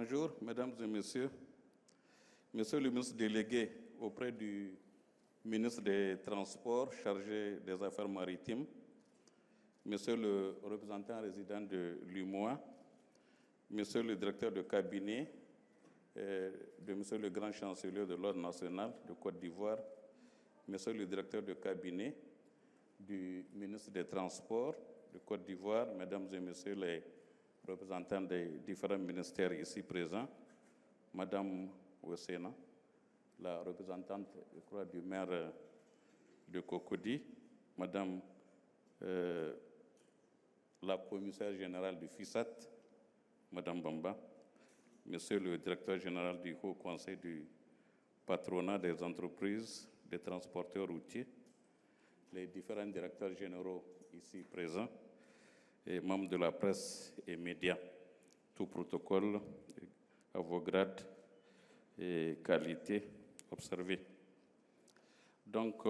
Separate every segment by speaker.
Speaker 1: Bonjour, mesdames et messieurs. Monsieur le ministre délégué auprès du ministre des Transports chargé des Affaires maritimes, Monsieur le représentant résident de l'UMOA, Monsieur le directeur de cabinet de Monsieur le grand chancelier de l'Ordre national de Côte d'Ivoire, Monsieur le directeur de cabinet du ministre des Transports de Côte d'Ivoire, Mesdames et Messieurs les représentants des différents ministères ici présents, Madame Ouessena, la représentante, je crois, du maire de Cocody, Madame la commissaire générale du FISAT, Madame Bamba, Monsieur le directeur général du Haut Conseil du patronat des entreprises des transporteurs routiers, les différents directeurs généraux ici présents, et membres de la presse et médias, tout protocole à vos grades et qualités observées. Donc,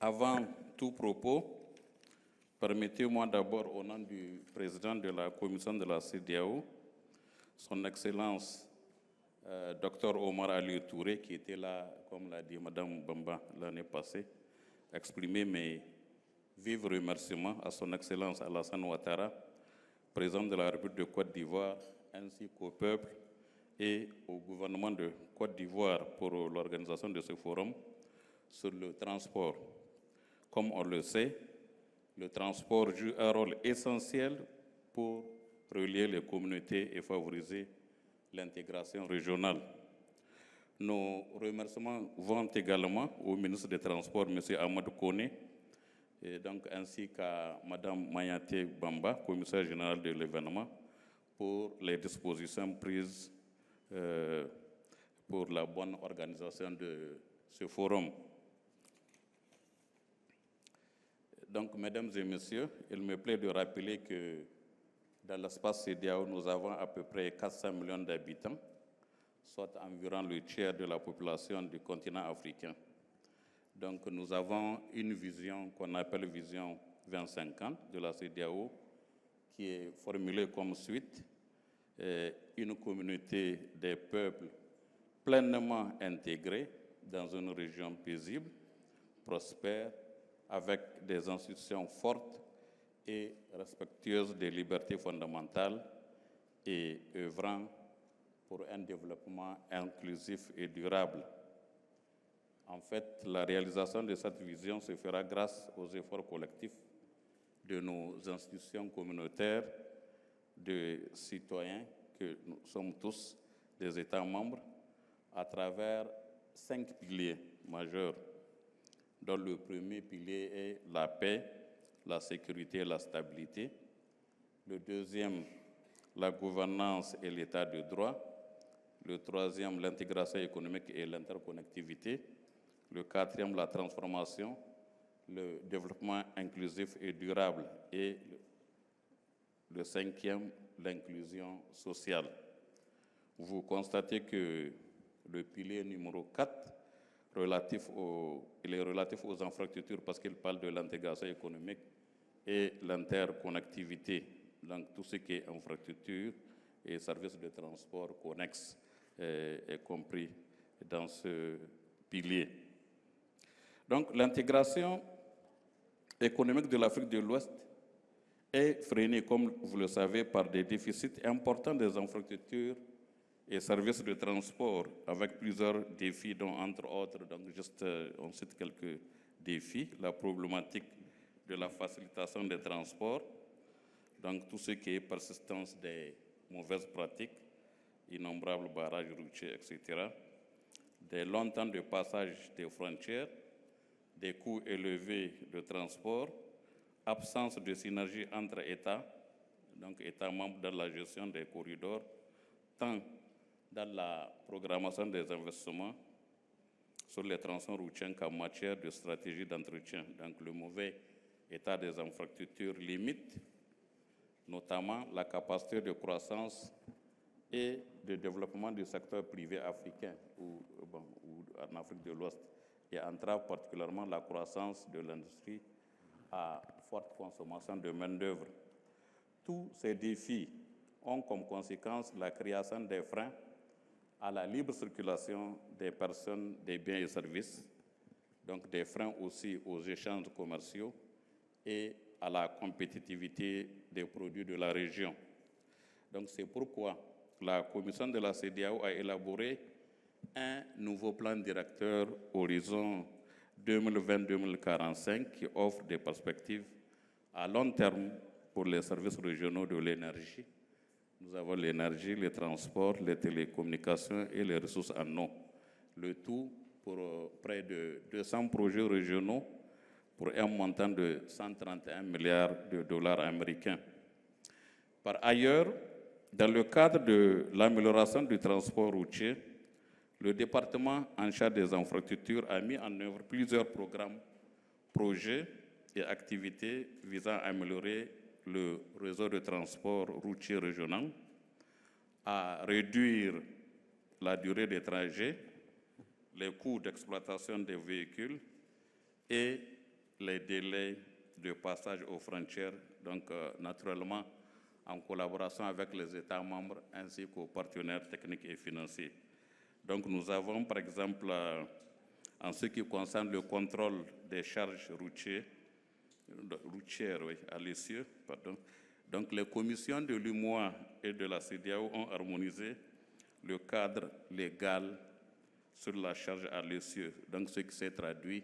Speaker 1: avant tout propos, permettez-moi d'abord, au nom du président de la commission de la CEDEAO, Son Excellence Dr Omar Ali Touré, qui était là, comme l'a dit Madame Bamba l'année passée, exprimer mes vifs remerciements à Son Excellence Alassane Ouattara, président de la République de Côte d'Ivoire, ainsi qu'au peuple et au gouvernement de Côte d'Ivoire pour l'organisation de ce forum sur le transport. Comme on le sait, le transport joue un rôle essentiel pour relier les communautés et favoriser l'intégration régionale. Nos remerciements vont également au ministre des Transports, M. Amadou Kone, et donc, ainsi qu'à Mme Mayaté Bamba, commissaire générale de l'événement, pour les dispositions prises pour la bonne organisation de ce forum. Donc, mesdames et messieurs, il me plaît de rappeler que dans l'espace CEDEAO, nous avons à peu près 400 millions d'habitants, soit environ le tiers de la population du continent africain. Donc, nous avons une vision qu'on appelle Vision 2050 de la CEDEAO, qui est formulée comme suite: une communauté des peuples pleinement intégrée dans une région paisible, prospère, avec des institutions fortes et respectueuses des libertés fondamentales et œuvrant pour un développement inclusif et durable. En fait, la réalisation de cette vision se fera grâce aux efforts collectifs de nos institutions communautaires, de citoyens que nous sommes tous, des États membres, à travers 5 piliers majeurs, dont le premier pilier est la paix, la sécurité et la stabilité. Le deuxième, la gouvernance et l'état de droit. Le troisième, l'intégration économique et l'interconnectivité. Le quatrième, la transformation, le développement inclusif et durable. Et le cinquième, l'inclusion sociale. Vous constatez que le pilier numéro 4, il est relatif aux infrastructures parce qu'il parle de l'intégration économique et l'interconnectivité. Donc tout ce qui est infrastructure et services de transport connexes est compris dans ce pilier. Donc l'intégration économique de l'Afrique de l'Ouest est freinée, comme vous le savez, par des déficits importants des infrastructures et services de transport, avec plusieurs défis, dont entre autres, donc juste on cite quelques défis: la problématique de la facilitation des transports, donc tout ce qui est persistance des mauvaises pratiques, innombrables barrages routiers, etc., des longs temps de passage des frontières, des coûts élevés de transport, absence de synergie entre États, donc États membres dans la gestion des corridors, tant dans la programmation des investissements sur les transports routiers qu'en matière de stratégie d'entretien. Donc le mauvais état des infrastructures limite notamment la capacité de croissance et de développement du secteur privé africain ou en Afrique de l'Ouest, et entrave particulièrement la croissance de l'industrie à forte consommation de main-d'œuvre. Tous ces défis ont comme conséquence la création des freins à la libre circulation des personnes, des biens et services, donc des freins aussi aux échanges commerciaux et à la compétitivité des produits de la région. Donc c'est pourquoi la commission de la CEDEAO a élaboré un nouveau plan directeur Horizon 2020-2045 qui offre des perspectives à long terme pour les services régionaux de l'énergie. Nous avons l'énergie, les transports, les télécommunications et les ressources en eau. Le tout pour près de 200 projets régionaux pour un montant de 131 milliards de dollars américains. Par ailleurs, dans le cadre de l'amélioration du transport routier, le département en charge des infrastructures a mis en œuvre plusieurs programmes, projets et activités visant à améliorer le réseau de transport routier régional, à réduire la durée des trajets, les coûts d'exploitation des véhicules et les délais de passage aux frontières, donc naturellement en collaboration avec les États membres ainsi qu'aux partenaires techniques et financiers. Donc nous avons par exemple, en ce qui concerne le contrôle des charges routières à l'essieu, donc les commissions de l'UMOA et de la CEDEAO ont harmonisé le cadre légal sur la charge à l'essieu, donc ce qui s'est traduit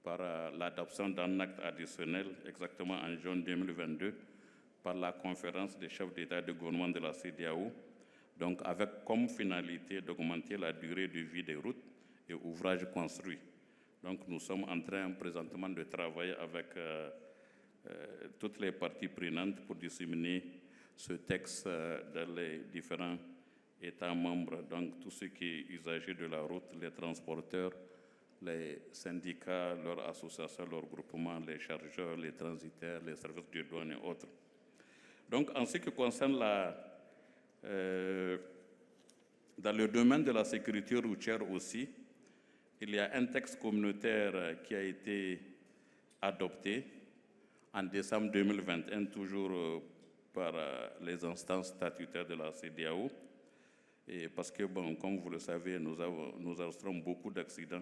Speaker 1: par l'adoption d'un acte additionnel exactement en juin 2022 par la conférence des chefs d'État et de gouvernement de la CEDEAO, donc avec comme finalité d'augmenter la durée de vie des routes et ouvrages construits. Donc nous sommes en train présentement de travailler avec toutes les parties prenantes pour disséminer ce texte dans les différents États membres, donc tout ce qui est usager de la route, les transporteurs, les syndicats, leurs associations, leurs groupements, les chargeurs, les transitaires, les services de douane et autres. Donc en ce qui concerne dans le domaine de la sécurité routière aussi, il y a un texte communautaire qui a été adopté en décembre 2021, toujours par les instances statutaires de la CEDEAO. Et parce que, bon, comme vous le savez, nous enregistrons beaucoup d'accidents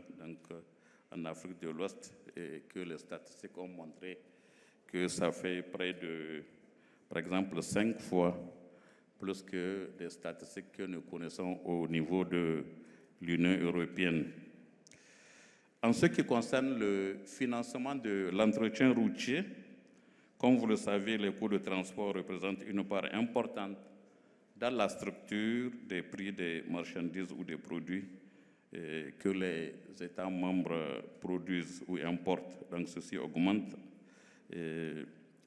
Speaker 1: en Afrique de l'Ouest et que les statistiques ont montré que ça fait près de, par exemple, 5 fois plus que des statistiques que nous connaissons au niveau de l'Union européenne. En ce qui concerne le financement de l'entretien routier, comme vous le savez, les coûts de transport représentent une part importante dans la structure des prix des marchandises ou des produits que les États membres produisent ou importent. Donc ceci augmente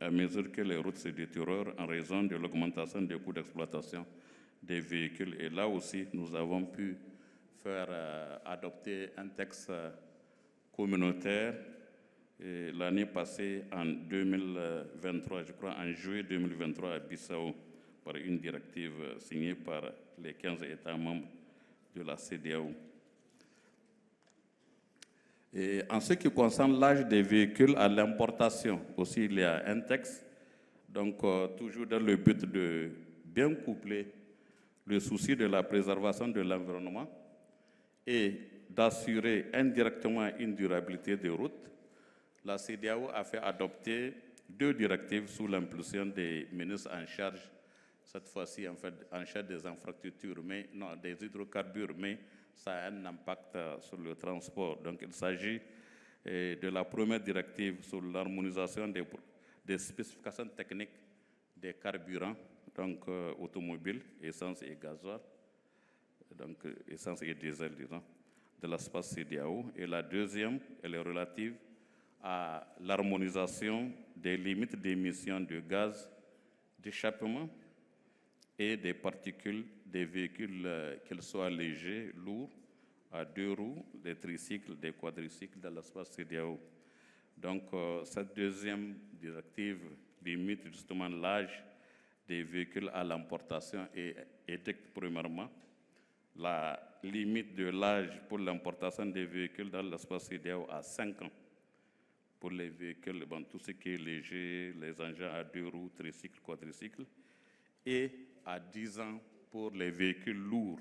Speaker 1: à mesure que les routes se détériorent en raison de l'augmentation des coûts d'exploitation des véhicules. Et là aussi, nous avons pu faire adopter un texte communautaire l'année passée, en 2023, je crois en juillet 2023 à Bissau, par une directive signée par les 15 États membres de la CEDEAO. Et en ce qui concerne l'âge des véhicules à l'importation, aussi il y a un texte, donc toujours dans le but de bien coupler le souci de la préservation de l'environnement et d'assurer indirectement une durabilité des routes. La CEDEAO a fait adopter 2 directives sous l'impulsion des ministres en charge, cette fois-ci en fait en charge des infrastructures, mais non, des hydrocarbures, mais ça a un impact sur le transport. Donc il s'agit de la première directive sur l'harmonisation des spécifications techniques des carburants, donc automobiles, essence et gasoil, donc essence et diesel, disons, de l'espace CEDEAO. Et la deuxième, elle est relative à l'harmonisation des limites d'émissions de gaz d'échappement et des particules des véhicules, qu'ils soient légers, lourds, à 2 roues, des tricycles, des quadricycles dans l'espace CEDEAO. Donc, cette deuxième directive limite justement l'âge des véhicules à l'importation et édicte premièrement la limite de l'âge pour l'importation des véhicules dans l'espace CEDEAO à 5 ans. Pour les véhicules, bon, tout ce qui est léger, les engins à 2 roues, tricycles, quadricycles, et à 10 ans pour les véhicules lourds.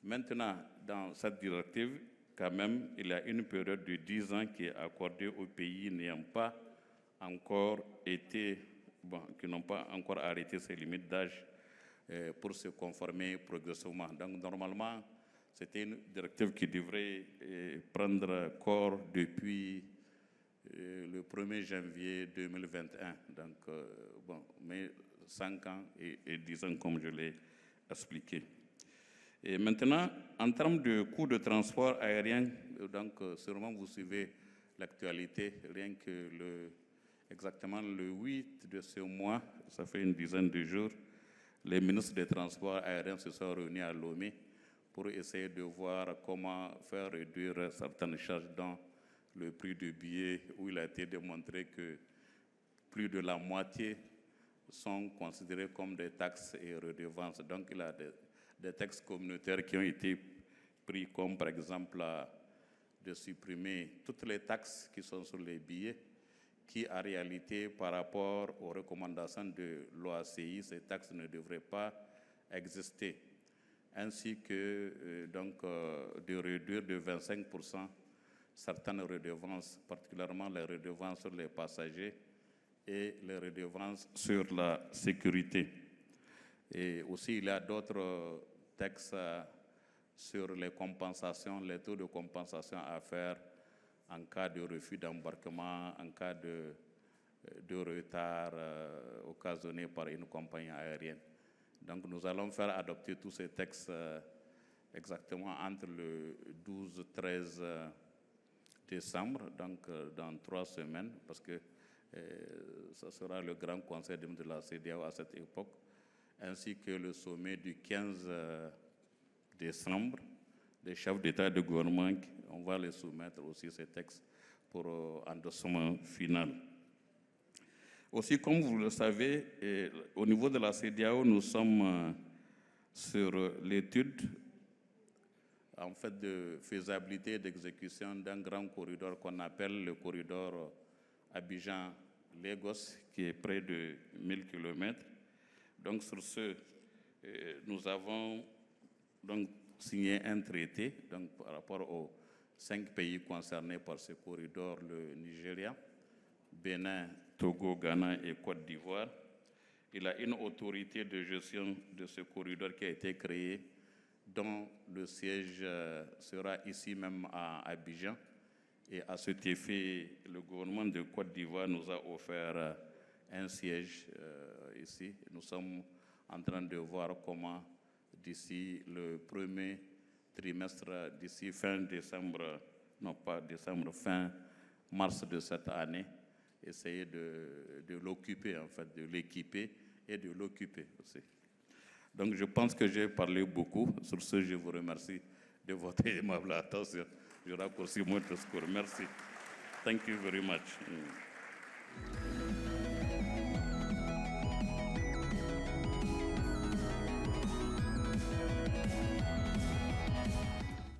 Speaker 1: Maintenant, dans cette directive, quand même, il y a une période de 10 ans qui est accordée aux pays n'ayant pas encore été, qui n'ont pas encore arrêté ces limites d'âge pour se conformer progressivement. Donc, normalement, c'était une directive qui devrait prendre corps depuis le 1er janvier 2021. Donc, mais 5 ans et 10 ans, comme je l'ai expliqué. Et maintenant, en termes de coûts de transport aérien, donc sûrement vous suivez l'actualité, rien que exactement le 8 de ce mois, ça fait une dizaine de jours, les ministres des Transports aériens se sont réunis à Lomé pour essayer de voir comment faire réduire certaines charges dans le prix du billet, où il a été démontré que plus de la moitié sont considérés comme des taxes et redevances. Donc il y a des textes communautaires qui ont été pris, comme par exemple de supprimer toutes les taxes qui sont sur les billets, qui en réalité, par rapport aux recommandations de l'OACI, ces taxes ne devraient pas exister, ainsi que de réduire de 25% certaines redevances, particulièrement les redevances sur les passagers et les redevances sur la sécurité. Et aussi, il y a d'autres textes sur les compensations, les taux de compensation à faire en cas de refus d'embarquement, en cas de retard occasionné par une compagnie aérienne. Donc, nous allons faire adopter tous ces textes exactement entre le 12-13 décembre, donc dans 3 semaines, parce que ce sera le grand conseil de la CEDEAO à cette époque, ainsi que le sommet du 15 décembre. Les chefs d'État et de gouvernement, on va les soumettre aussi ces textes pour endossement final. Aussi, comme vous le savez, au niveau de la CEDEAO, nous sommes sur l'étude en fait de faisabilité et d'exécution d'un grand corridor qu'on appelle le corridor Abidjan-Lagos, qui est près de 1000 km. Donc sur ce, nous avons donc signé un traité donc, par rapport aux 5 pays concernés par ce corridor, le Nigeria, Bénin, Togo, Ghana et Côte d'Ivoire. Il y a une autorité de gestion de ce corridor qui a été créée, dont le siège sera ici même à Abidjan. Et à cet effet, le gouvernement de Côte d'Ivoire nous a offert un siège ici. Nous sommes en train de voir comment, d'ici le premier trimestre, d'ici fin décembre, non pas décembre, fin mars de cette année, essayer de l'occuper, en fait, de l'équiper et de l'occuper aussi. Donc, je pense que j'ai parlé beaucoup. Sur ce, je vous remercie de votre aimable attention. Je raccourcis mon discours. Merci. Thank you very much.